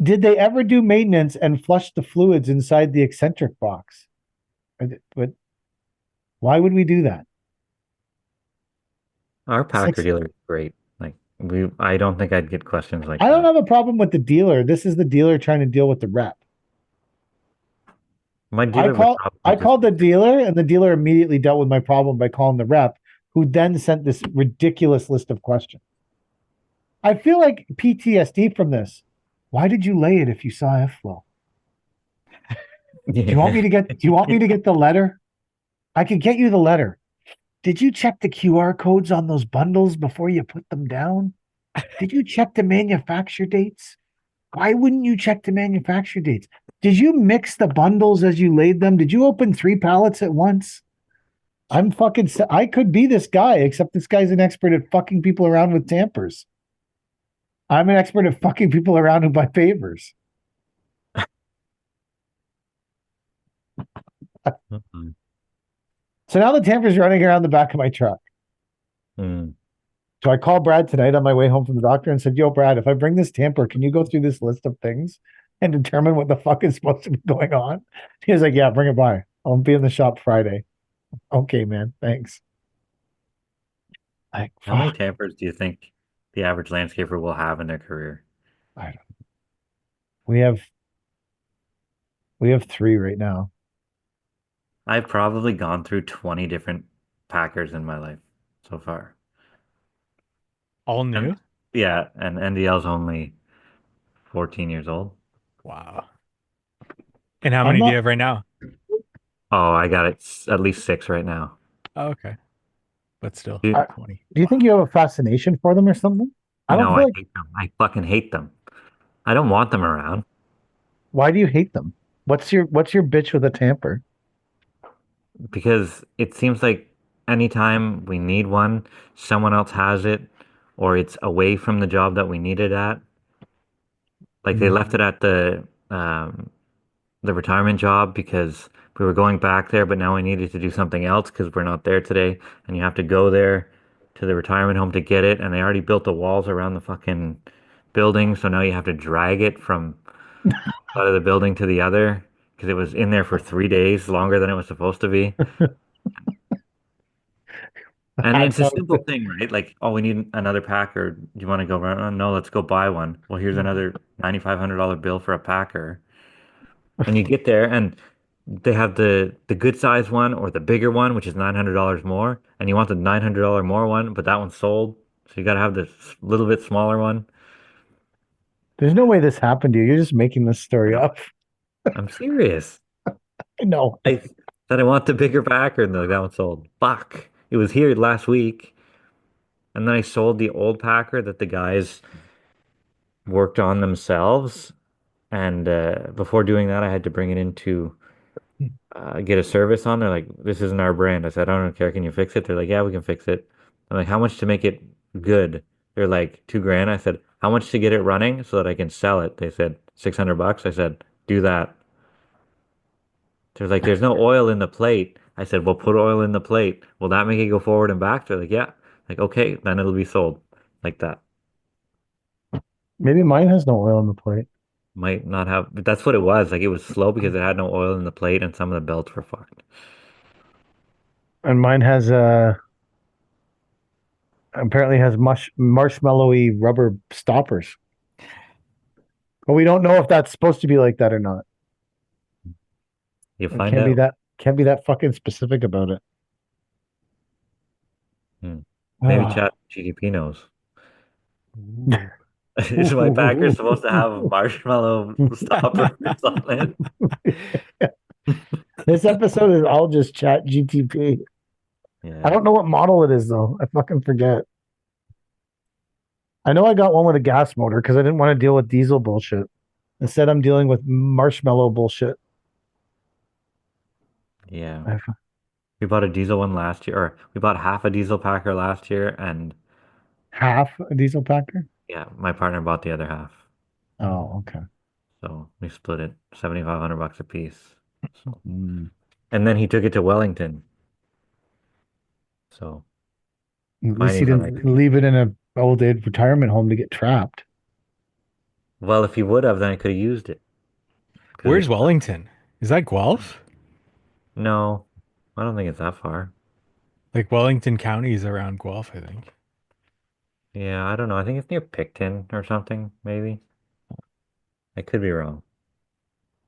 did they ever do maintenance and flush the fluids inside the eccentric box? But why would we do that? Our Packer dealer is great. Like I don't think I'd get questions like I don't that. have a problem with the dealer. This is the dealer trying to deal with the rep. My dealer would probably I just called the dealer, and the dealer immediately dealt with my problem by calling the rep, who then sent this ridiculous list of questions. I feel like PTSD from this. Why did you lay it if you saw F flow? Do you want me to get the letter? I could get you the letter. Did you check the QR codes on those bundles before you put them down? Did you check the manufacture dates? Why wouldn't you check the manufacture dates? Did you mix the bundles as you laid them? Did you open 3 pallets at once? I could be this guy, except this guy's an expert at fucking people around with tampers. I'm an expert at fucking people around who buy favors. Mhm. So now the tamper's running around the back of my truck. Mm. So I called Brad tonight on my way home from the doctor and said, "Yo, Brad, if I bring this tamper, can you go through this list of things and determine what the fuck is supposed to be going on?" He was like, "Yeah, bring it by. I'll be in the shop Friday." Okay, man. Thanks. Like, How many fuck. tampers do you think the average landscaper will have in their career? I don't, we have we have three right now. I've probably gone through 20 different packers in my life so far. All new? And yeah, and NDL's only 14 years old. Wow. And how I'm many do you not. have right now? Oh, I got it at least six right now. Oh, okay. But still, Dude, 20. Do you think you have a fascination for them or something? I don't no, feel I like. hate them. I fucking hate them. I don't want them around Why do you hate them? What's your bitch with a tamper? because it seems like anytime we need one, someone else has it, or it's away from the job that we need it at. Like they left it at the retirement job because we were going back there, but now we needed to do something else because we're not there today, and you have to go there to the retirement home to get it, and they already built the walls around the fucking building, so now you have to drag it from out of the building to the other because it was in there for 3 days longer than it was supposed to be. And That's it's a how. simple thing, right? Like, oh, we need another packer. Do you want to go around? Oh, no, let's go buy one. Well, here's another $9,500 bill for a packer. And you get there and they have the good size one or the bigger one, which is $900 more. And you want the $900 more one, but that one's sold. So you got to have this little bit smaller one. There's no way this happened to you. You're just making this story No, up. I'm serious. No. I said I want the bigger packer and they're like, that one's sold. Fuck. It was here last week. And then I sold the old packer that the guys worked on themselves. And before doing that, I had to bring it into get a service on. They're like, this isn't our brand. I said, I don't care. Can you fix it? They're like, yeah, we can fix it. I'm like, how much to make it good? They're like, 2 grand. I said, how much to get it running so that I can sell it? They said, $600. I said, do that. They're like, there's no oil in the plate. I said, well, put oil in the plate. Will that make it go forward and back? They're like, yeah. Like, okay, then it'll be sold like that. Maybe mine has no oil in the plate. Might not have, but that's what it was. Like, it was slow because it had no oil in the plate and some of the belts were fucked. And mine has apparently has marshmallowy rubber stoppers. But we don't know if that's supposed to be like that or not. You It find can't be out. that fucking specific about it. Hmm. Maybe Ah. Chat GDP knows. Is my Packer supposed to have marshmallow stoppers on it? This episode is all just chat GTP. Yeah. I don't know what model it is though. I fucking forget. I know I got one with a gas motor because I didn't want to deal with diesel bullshit. Instead, I'm dealing with marshmallow bullshit. Yeah. I- We bought a diesel one last year, or we bought half a diesel Packer last year, and Half a diesel packer? yeah, my partner bought the other half. Oh, okay. So we split it, $7,500 a piece. So, Mm. and then he took it to Wellington. So At least he finally like, didn't leave it in a old age retirement home to get trapped. well, if he would have, then I could have used it. Where's Wellington? Is that Guelph? No, I don't think it's that far. Like Wellington County is around Guelph, I think. Yeah, I don't know. I think it's near Picton or something, maybe. I could be wrong.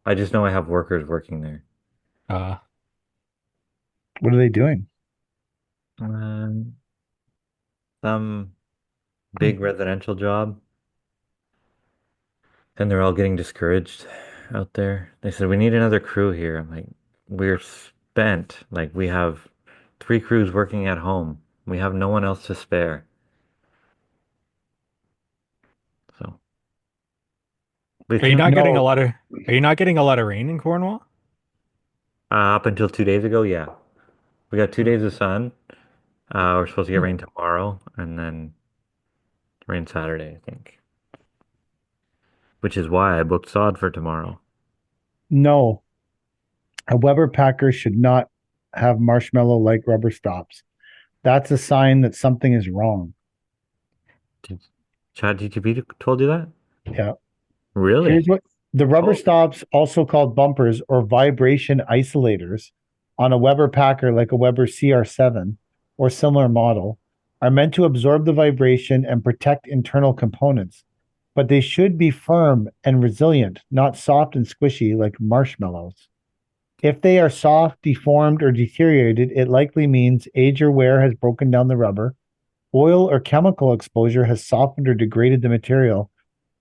I just know I have workers working there. Uh, What are they doing? Um, some big residential job, and they're all getting discouraged out there. They said, we need another crew here. I'm like, we're spent. Like, we have 3 crews working at home. We have no one else to spare. So, are you not getting a No. lot of are you not getting a lot of rain in Cornwall? up until 2 days ago, yeah. We got 2 days of sun. We're supposed to get rain tomorrow, and then rain Saturday, I think. Which is why I booked sod for tomorrow. No. A Weber packer should not have marshmallow like rubber stops. That's a sign that something is wrong. ChatGPT told you that? Yeah. Really? Here's what the rubber Oh. stops, also called bumpers or vibration isolators, on a Weber Packer like a Weber CR7 or similar model, are meant to absorb the vibration and protect internal components, but they should be firm and resilient, not soft and squishy like marshmallows. If they are soft, deformed, or deteriorated, it likely means age or wear has broken down the rubber, oil or chemical exposure has softened or degraded the material.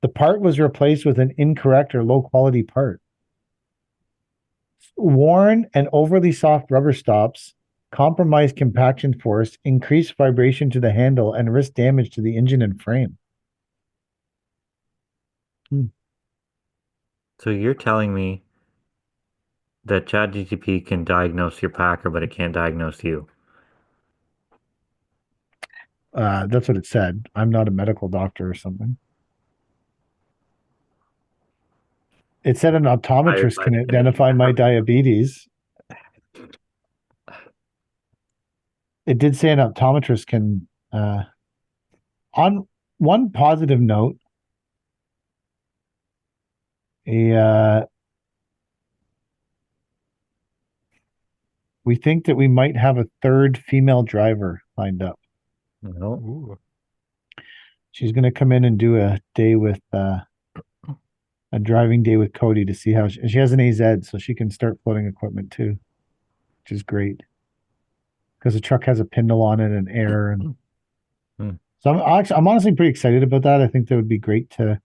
The part was replaced with an incorrect or low quality part. Worn and overly soft rubber stops compromise compaction force, increase vibration to the handle, and risk damage to the engine and frame. So you're telling me that ChatGPT can diagnose your Packer, but it can't diagnose you? That's what it said. I'm not a medical doctor or something. It said an optometrist can identify my diabetes. It did say an optometrist can. On one positive note, we think that we might have a third female driver lined up. No. Ooh. She's going to come in and do a day with a driving day with Cody to see how she has an AZ, so she can start floating equipment too, which is great because the truck has a Pindle on it and air, and so I'm honestly pretty excited about that. I think that would be great to,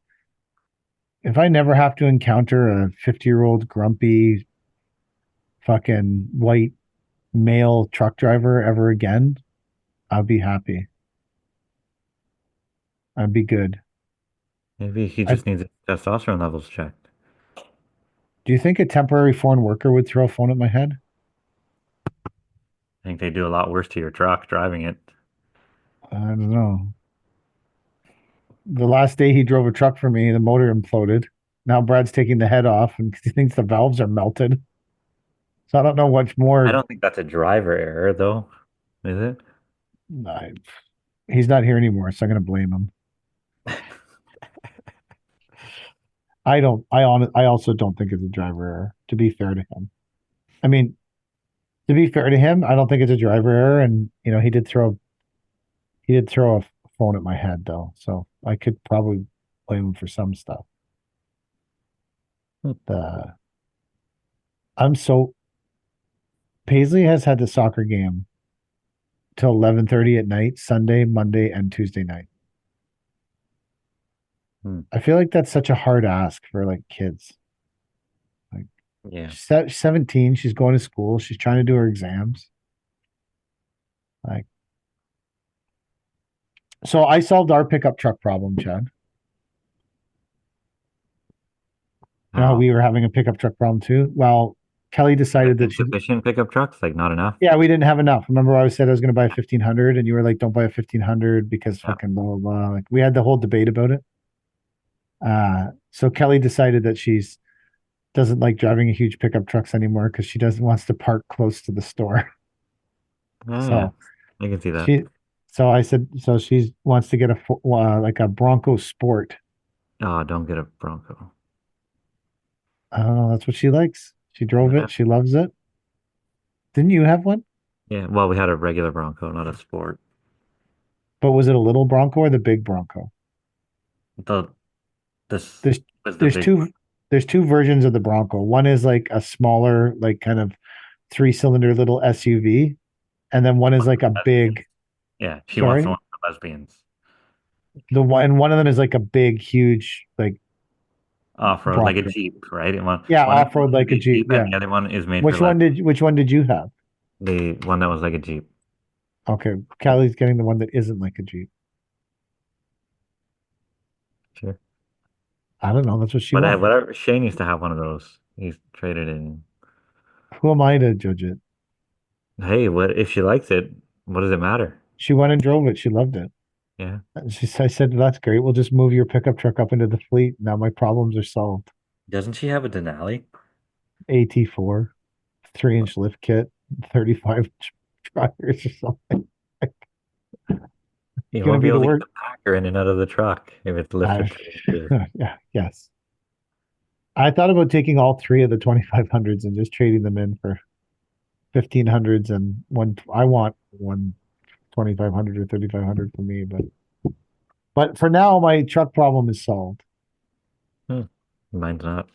if I never have to encounter a 50-year-old grumpy fucking white male truck driver ever again, I'll be happy. I'd be good. Maybe he just needs his testosterone levels checked. Do you think a temporary foreign worker would throw a phone at my head? I think they do a lot worse to your truck driving it. I don't know. The last day he drove a truck for me, the motor imploded. Now Brad's taking the head off and he thinks the valves are melted. So I don't know what's more. I don't think that's a driver error, though, is it? He's not here anymore, so I'm going to blame him. I also don't think it's a driver error, to be fair to him. I mean, to be fair to him, I don't think it's a driver error. And, he did throw a phone at my head though. So I could probably blame him for some stuff. But, Paisley has had the soccer game till 11:30 at night, Sunday, Monday, and Tuesday night. I feel like that's such a hard ask for like kids. Like, yeah, she's 17, she's going to school, she's trying to do her exams. Like, so I solved our pickup truck problem, Chad. You know how we were having a pickup truck problem too? Well, Kelly decided that insufficient pickup trucks, like not enough. Yeah, we didn't have enough. Remember, I said I was going to buy a 1500, and you were like, "Don't buy a 1500 because fucking blah blah blah." Like, we had the whole debate about it. So Kelly decided that she's doesn't like driving a huge pickup trucks anymore because she doesn't wants to park close to the store. Yeah, I can see that. So I said, so she wants to get like a Bronco Sport. Oh, don't get a Bronco. I don't know. That's what she likes. She drove it. She loves it. Didn't you have one? Yeah, well, we had a regular Bronco, not a Sport. But was it a little Bronco or the big Bronco? There's two versions of the Bronco. One is like a smaller, like kind of 3-cylinder little SUV, and then one is like a big. Yeah, she wants the one for lesbians. One of them is like a big, huge, like off-road, like a Jeep, right? One off-road like a Jeep. Yeah. And the other one is made. Which one did you have? The one that was like a Jeep. Okay, Callie's getting the one that isn't like a Jeep. Sure. I don't know. That's what she wants. Whatever. Shane used to have one of those. He's traded in. Who am I to judge it? Hey, what if she likes it? What does it matter? She went and drove it. She loved it. Yeah. I said, that's great. We'll just move your pickup truck up into the fleet. Now my problems are solved. Doesn't she have a Denali? AT4, 3-inch lift kit, 35 tires or something. You gonna won't be be the able to get word. the packer in and out of the truck if it's lifted. Yeah, yes. I thought about taking all three of the 2500s and just trading them in for 1500s and one. I want one 2500 or 3500 for me, but for now, my truck problem is solved Mine's not.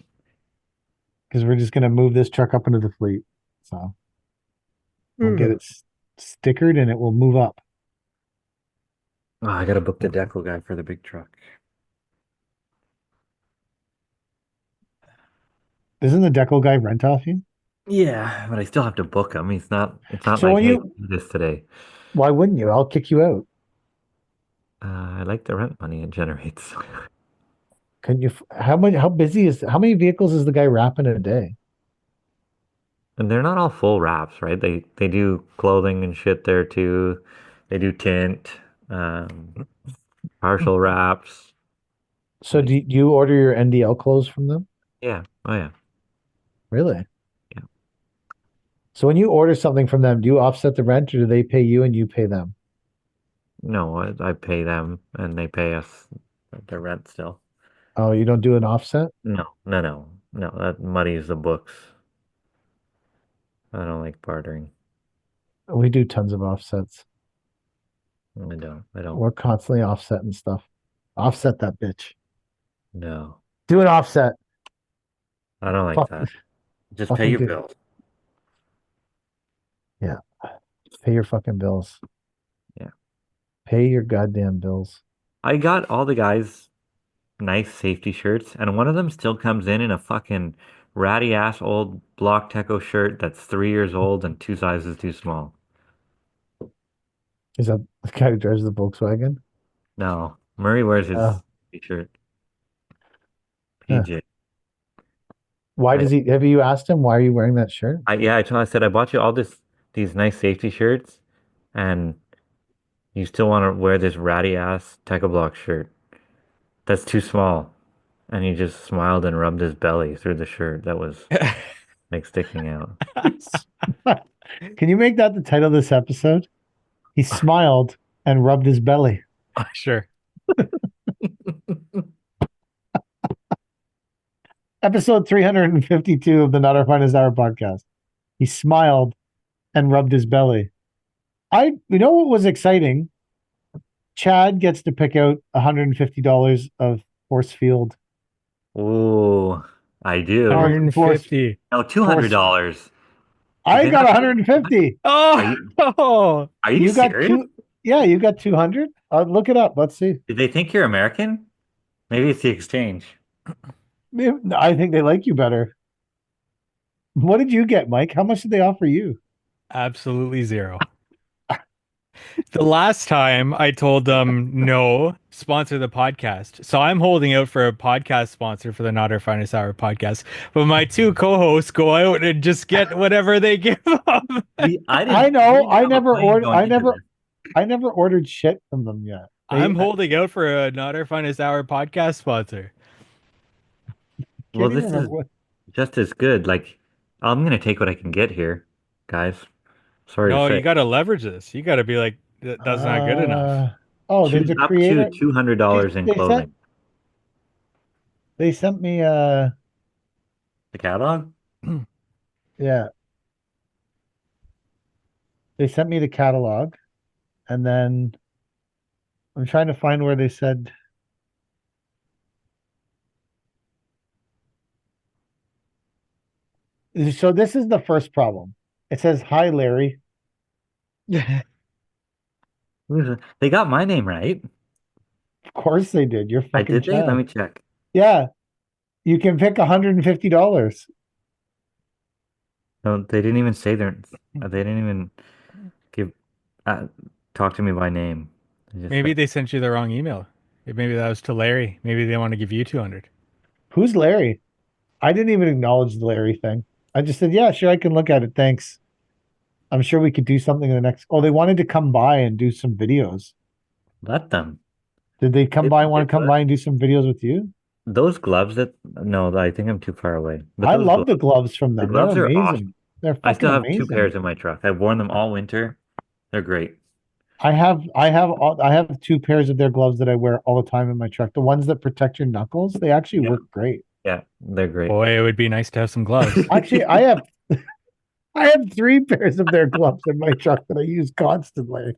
because we're just gonna move this truck up into the fleet. So we'll get it stickered and it will move up. Oh, I gotta book the decal guy for the big truck. Isn't the decal guy rent off you? Yeah, but I still have to book him. He's not. It's not So like, when hey, you, do this today. why wouldn't you? I'll kick you out. I like the rent money it generates. Can you? How much? How busy is? How many vehicles is the guy wrapping a day? And they're not all full wraps, right? They do clothing and shit there too. They do tint, partial wraps. So Like, do you order your NDL clothes from them? yeah. Oh yeah. Really? Yeah. So when you order something from them, do you offset the rent or do they pay you and you pay them? No, I pay them and they pay us the rent still. Oh, you don't do an offset? No, no, no, no. That muddies the books. I don't like bartering. We do tons of offsets. I don't. I don't. We're constantly offsetting stuff. Offset that bitch. No, Do an offset. I don't like Fuck, that. Just pay fucking your do. bills. Yeah. Pay your fucking bills. Yeah. Pay your goddamn bills. I got all the guys nice safety shirts, and one of them still comes in a fucking ratty ass old Block Techo shirt that's 3 years old and two sizes too small. Is that the guy who drives the Volkswagen? No, Murray wears Uh, his t-shirt. huh. PJ. Why I, does he, have you asked him why are you wearing that shirt? yeah, I said I bought you all these nice safety shirts, and you still want to wear this ratty ass Techo Block shirt that's too small. And he just smiled and rubbed his belly through the shirt that was like sticking out. Can you make that the title of this episode? He smiled and rubbed his belly. Sure. Episode 352 of the Not Our Finest Hour podcast. He smiled and rubbed his belly. You know what was exciting? Chad gets to pick out $150 of force field. Ooh, I do. Force, 150. No, $200. I they got not- 150. Are Oh, you, oh. are you got serious? two. Yeah, you got 200. Look it up. Let's see. Did they think you're American? Maybe it's the exchange. I think they like you better. What did you get, Mike? How much did they offer you? Absolutely zero. The last time I told them no, sponsor the podcast. So I'm holding out for a podcast sponsor for the Not Our Finest Hour podcast. But my two co-hosts go out and just get whatever they give them. I know. I never ordered. I I never ordered shit from them yet. I'm holding out for a Not Our Finest Hour podcast sponsor. Well, Can't even this is remember what- just as good. Like, I'm gonna take what I can get here, guys. Sorry No, to say. you got to leverage this. You got to be like, that's not good enough. Oh, there's a Up creator. to $200 in They clothing. They sent me The catalog? yeah. They sent me the catalog and then I'm trying to find where they said so this is the first problem. It says, "Hi, Larry." They got my name right. Of course they did. You're I fucking did they? Let Chad. me check. Yeah. You can pick $150. No, they didn't even say their. They didn't even give talk to me by name. They just Maybe said- they sent you the wrong email. Maybe that was to Larry. Maybe they want to give you 200. Who's Larry? I didn't even acknowledge the Larry thing. I just said, "Yeah, sure, I can look at it. Thanks." I'm sure we could do something in the next. Oh, they wanted to come by and do some videos. let them. Did they come They- by? they Want to come could. by and do some videos with you? Those gloves that no, I think I'm too far away. But I those love the gloves from the them. gloves They're are amazing. awesome. They're I fucking still have two amazing. pairs in my truck. I've worn them all winter. They're great. I have two pairs of their gloves that I wear all the time in my truck. The ones that protect your knuckles, they actually work great. Yeah, they're great. Boy, it would be nice to have some gloves. Actually, I have three pairs of their gloves in my truck that I use constantly.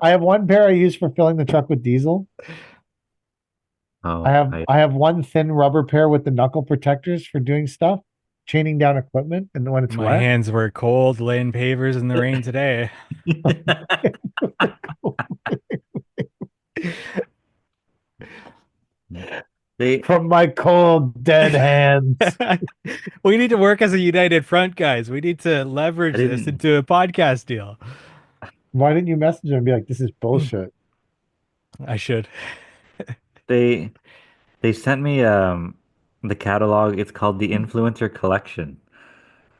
I have one pair I use for filling the truck with diesel. Oh, I have one thin rubber pair with the knuckle protectors for doing stuff, chaining down equipment, and when it's My wet. hands were cold laying pavers in the rain today. they From my cold, dead hands. We need to work as a united front, guys. We need to leverage I this didn't. into a podcast deal. Why didn't you message them and be like, this is bullshit? I should. They they sent me the catalog. It's called the Influencer Collection.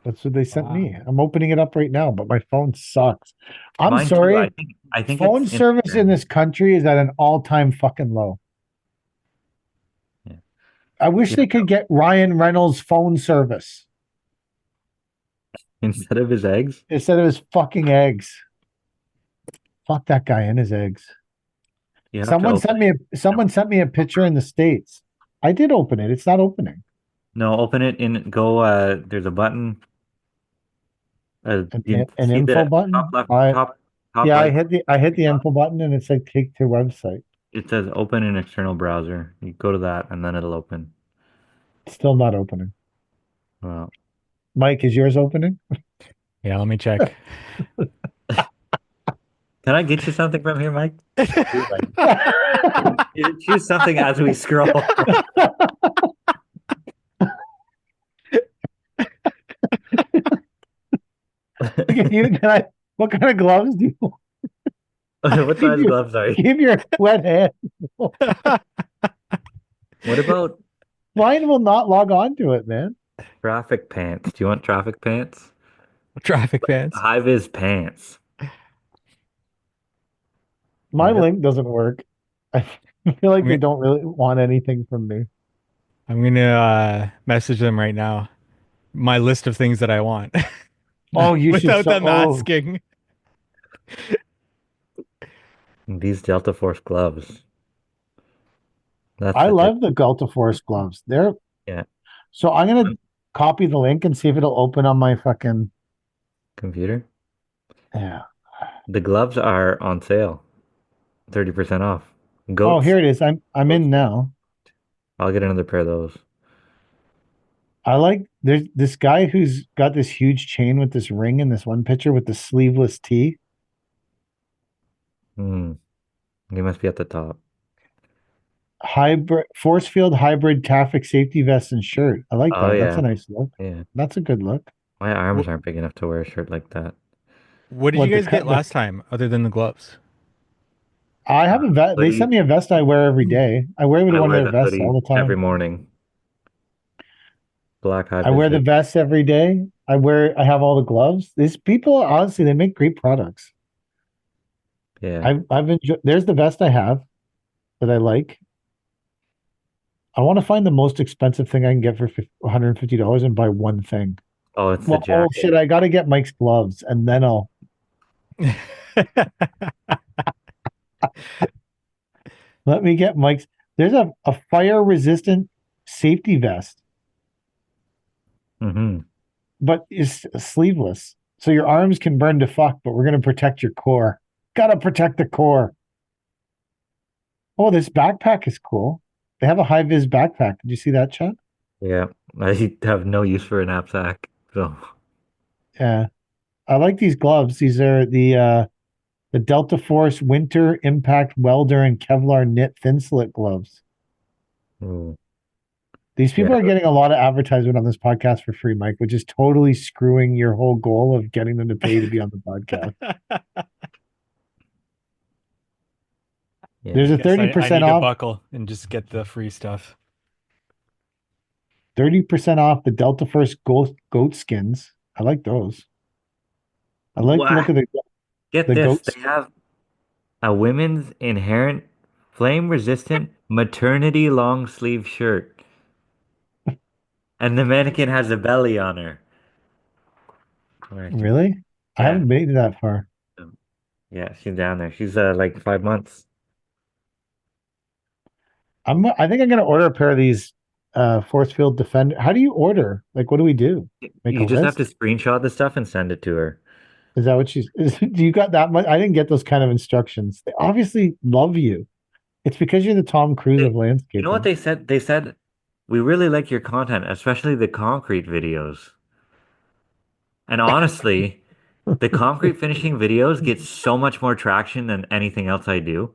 That's what they sent me. Wow. I'm opening it up right now, but my phone sucks. I'm Mine too. sorry. I think Phone it's service in Instagram. this country is at an all-time fucking low. Yeah. I wish Yeah. they could get Ryan Reynolds phone service Instead of his eggs. instead of his fucking eggs. Fuck that guy and his eggs. You have to open it. Someone sent me a picture in the States. I did open it. It's not opening. No, open it in go there's a button. You An see info the top button. left I top Yeah, right I hit the info button and it's like take to website. it says open in external browser. You go to that and then it'll open. Still not opening. Well, Mike, is yours opening? Yeah, let me check. can I get you something from here, Mike? Choose something as we scroll. What kind of gloves do you want? What size gloves are you? Give your wet hand. What about Mine will not log on to it, man. traffic pants? Do you want traffic pants? Traffic pants. High vis pants. My Yeah. link doesn't work. I feel like they don't really want anything from me. I'm gonna message them right now. My list of things that I want. Oh, you should Without them oh, asking. These Delta Force gloves. That's I the love the Delta Force gloves. They're yeah so I'm gonna copy the link and see if it'll open on my fucking computer. yeah. The gloves are on sale, 30% off. Oh, Goats. here it is. I'm in now. I'll get another pair of those. I like there's this guy who's got this huge chain with this ring in this one picture with the sleeveless tee. Hmm. They must be at the top. Hybrid force field hybrid Catholic safety vest and shirt. I like Oh that. That's yeah, a nice look. yeah. That's a good look. My arms aren't big enough to wear a shirt like that. What did What you the guys get the last time other than the gloves? I have a vest. They sent Hoodie. me a vest I wear every day. I wear I one of wear their the vests all hoodie the every time. morning. Black high I vis wear the hoodie. vest every day. I have all the gloves. These people, honestly, they make great products. Yeah. I've enjoyed, there's the vest I have that I like. I want to find the most expensive thing I can get for $150 and buy one thing. Oh, it's the Well, oh jacket. shit, I got to get Mike's gloves and then I'll. Let me get Mike's. There's a fire resistant safety vest, Mm-hmm. but it's sleeveless. So your arms can burn to fuck, but we're going to protect your core. Gotta protect the core. Oh, this backpack is cool. They have a high vis backpack. Did you see that, Chad? Yeah. I have no use for a knapsack. So Yeah. I like these gloves. These are the Delta Force Winter Impact Welder and Kevlar Knit Thin Slit gloves. ooh. These people Yeah. are getting a lot of advertisement on this podcast for free, Mike, which is totally screwing your whole goal of getting them to pay to be on the podcast. Yeah. There's a Guess I 30% need to off, buckle and just get the free stuff. 30% off the Delta Force goat skins. I like those. I like the look What? of Get the this. goats. They have a women's inherent flame resistant maternity long sleeve shirt. And the mannequin has a belly on her. Where? Really? I Yeah. haven't made it that far. Yeah, she's down there. She's like 5 months. I think I'm gonna order a pair of these force field defender. How do you order? Like, what do we do? Make a You just have to list? screenshot the stuff and send it to her. Is that what she's do you got that much? I didn't get those kind of instructions. They obviously love you. It's because you're the Tom Cruise of You know what landscaping. they said? They said, we really like your content, especially the concrete videos. And honestly, the concrete finishing videos get so much more traction than anything else I do.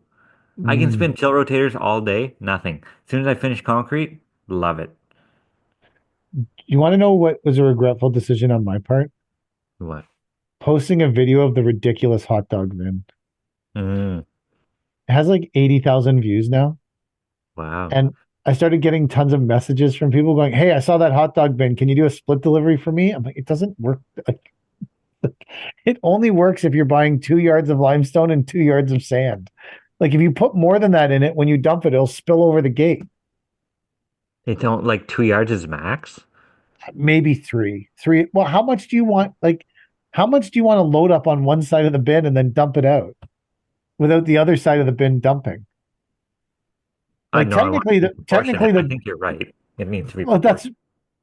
I can Mm. spin tilt rotators all day, nothing. As soon as I finish concrete, love it. You want to know what was a regretful decision on my part? What? Posting a video of the ridiculous hot dog bin. Mm, It has like 80,000 views now. wow. And I started getting tons of messages from people going, "Hey, I saw that hot dog bin. Can you do a split delivery for me?" I'm like, it doesn't work. Like, it only works if you're buying 2 yards of limestone and 2 yards of sand. Like if you put more than that in it, when you dump it, it'll spill over the gate. They don't like 2 yards is max? Maybe three. Three. Well, how much do you want? Like, how much do you want to load up on one side of the bin and then dump it out without the other side of the bin dumping? Like No, I want it to be technically proportionate. I the think you're right. It needs to be well, proportionate.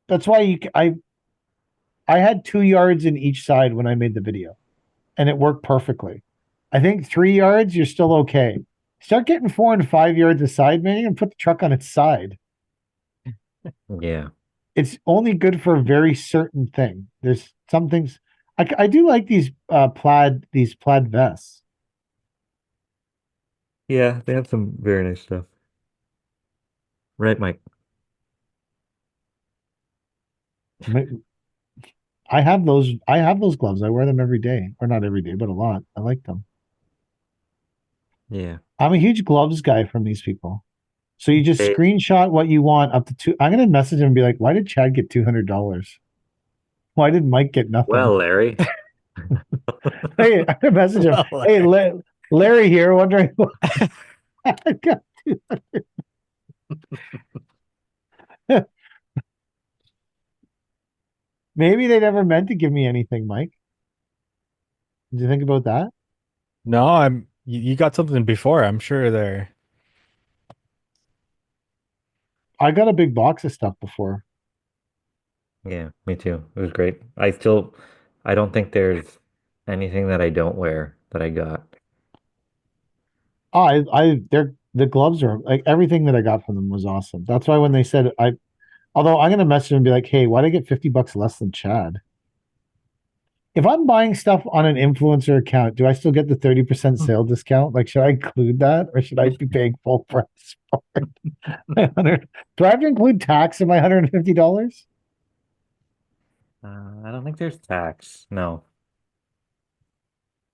that's why I had 2 yards in each side when I made the video, and it worked perfectly. I think 3 yards, you're still okay. Start getting 4 and 5 yards aside, man, and put the truck on its side. Yeah. It's only good for a very certain thing. There's some things I do like these plaid vests. Yeah, they have some very nice stuff. Right, Mike? I have those gloves. I wear them every day, or not every day, but a lot. I like them. Yeah. I'm a huge gloves guy from these people. So you just They, screenshot what you want up to two. I'm gonna message him and be like, "Why did Chad get $200? Why did Mike get nothing?" well, Larry. Hey, I'm gonna message him. Well, Hey, Larry here, wondering. Maybe they never meant to give me anything, Mike. Did you think about that? no, you got something before. I'm sure there. I got a big box of stuff before. Yeah, me too. It was great. I don't think there's anything that I don't wear that I got. Oh, they're the gloves are like everything that I got from them was awesome. That's why when they said although I'm gonna message them and be like, "Hey, why did I get $50 less than Chad?" If I'm buying stuff on an influencer account, do I still get the 30% sale discount? Like, should I include that or should I be paying full price for it? Do I have to include tax in my $150? I don't think there's tax. No.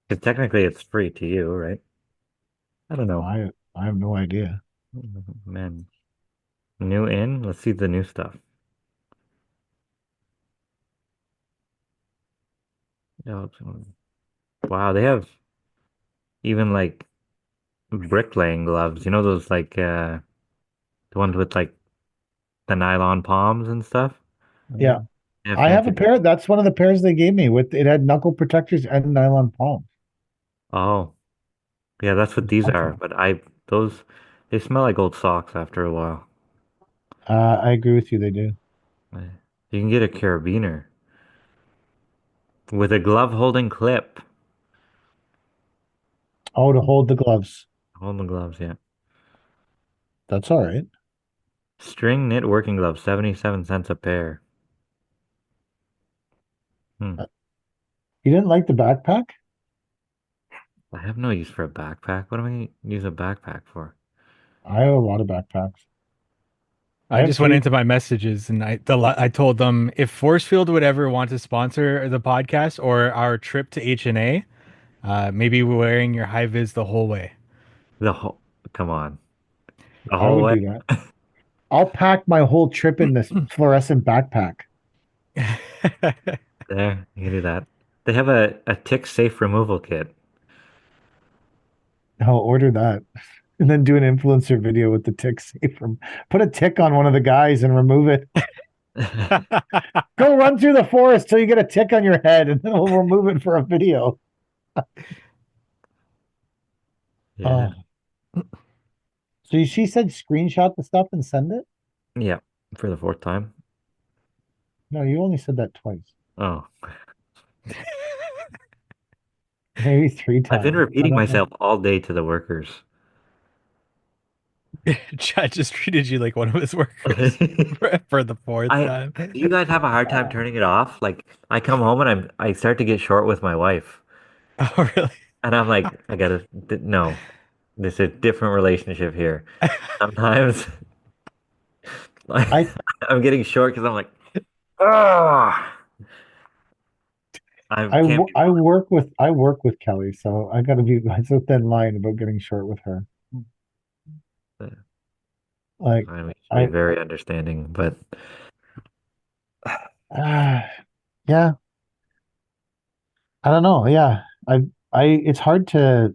Because technically it's free to you, right? I don't know. I have no idea. Man. New in? Let's see the new stuff. Yeah, wow, they have even like bricklaying gloves. You know those like the ones with like the nylon palms and stuff? Yeah. Yeah, I have fancy. a pair. That's one of the pairs they gave me with it had knuckle protectors and nylon palms. Oh, yeah, that's what It was these are. awesome. But those, they smell like old socks after a while. I agree with you. They do. You can get a carabiner with a glove holding clip. Oh, to hold the gloves. Hold the gloves, yeah. That's all right. String knit working gloves, 77 cents a pair. Hmm. You didn't like the backpack? I have no use for a backpack. What do I use a backpack for? I have a lot of backpacks. I I have just went three. into my messages and I told them if Forcefield would ever want to sponsor the podcast or our trip to H&A, maybe wearing your high vis the whole way. The whole, come on. The I whole would way? do that. I'll pack my whole trip in this fluorescent backpack. There, you can do that. They have a tick safe removal kit. I'll order that. And then do an influencer video with the tick safe from put a tick on one of the guys and remove it. Go run through the forest till you get a tick on your head, and then we'll remove it for a video. Yeah. So she said screenshot the stuff and send it? Yeah. For the fourth time. No, you only said that twice. Oh. Maybe three I've been times. I repeating don't know. myself all day to the workers. Chad just treated you like one of his workers for the fourth time. Do you guys have a hard time turning it off? Like I come home and I start to get short with my wife. Oh, really? And I'm like, no, this is a different relationship here. Sometimes like I I'm getting short because I'm like, ah, I can't be I bothered. work with Kelly, so I gotta be it's a thin line about getting short with her. Like I mean, she should be I very understanding, but yeah, I don't know. Yeah. I it's hard to